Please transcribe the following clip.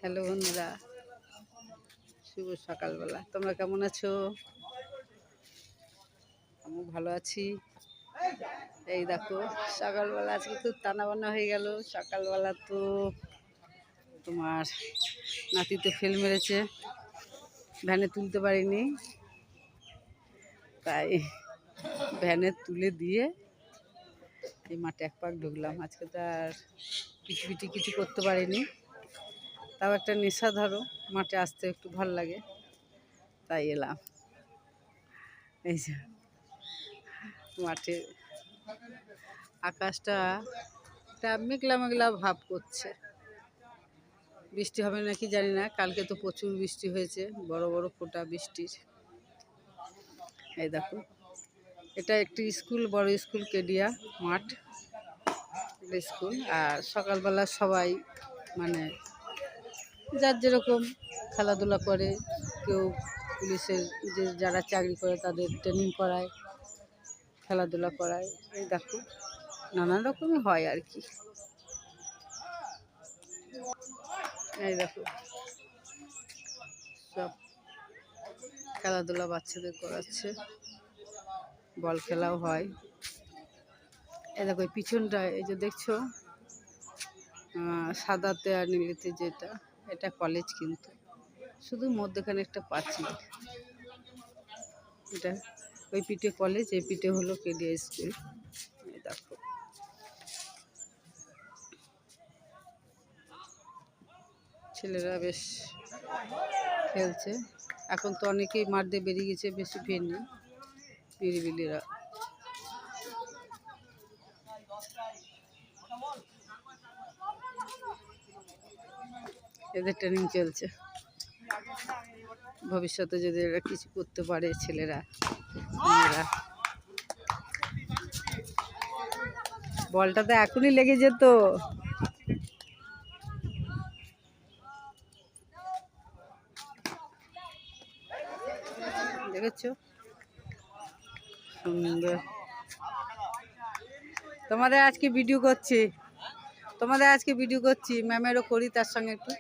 Hello বন্ধুরা, শুভ সকালবেলা। তোমরা কেমন আছো? আমি ভালো আছি। এই দেখো, সকালবেলা আজকে খুব টানাবানা হয়ে গেল। সকালবেলা তো তোমার নাতি তো ফেল মেরেছে, ভ্যানে তুলতে পারিনি, তাই ভ্যানে তুলে দিয়ে এই মাঠে এক পাক ঢুকলাম। আজকে তো আর পিটি কিছু করতে পারিনি, তাও একটা নেশা ধরো, মাঠে আসতে একটু ভালো লাগে, তাই এলাম। এই যে মাঠে আকাশটা একটা মেঘলা মেঘলা ভাব করছে, বৃষ্টি হবে নাকি জানি না। কালকে তো প্রচুর বৃষ্টি হয়েছে, বড় বড় ফোঁটা বৃষ্টির। এই দেখো, এটা একটি স্কুল, বড় স্কুল, কেডিয়া মাঠ স্কুল। আর সকালবেলা সবাই মানে যার যেরকম খেলাধুলা করে, কেউ পুলিশের যে যারা চাকরি করে তাদের ট্রেনিং করায়, খেলাধুলা করায়। এই দেখো, নানান রকমই হয় আর কি। এই দেখো, সব খেলাধুলা বাচ্চাদের করাচ্ছে, বল খেলাও হয়। এই দেখো, এই পিছনটা এই যে দেখছো সাদাতে আর নীলিতে, যেটা এটা কলেজ, কিন্তু শুধু মধ্যখানে একটা পাঁচিল। এটা ওই পিঠে কলেজ, এই পিঠে হলো কেডিয়া স্কুল। এই দেখো, ছেলেরা বেশ খেলছে। এখন তো অনেকেই মাঠ দিয়ে বেরিয়ে গেছে, বেশি ভিড় নেই, নিরিবিলিরা। এদের ট্রেনিং চলছে, ভবিষ্যতে যদি এরা কিছু করতে পারে, ছেলেরা মেয়েরা। বলটা তো এখনই লেগে যেত। দেখেছো, সুন্দর। তোমাদের আজকে ভিডিও করছি, ম্যামেরও করি তার সঙ্গে একটু।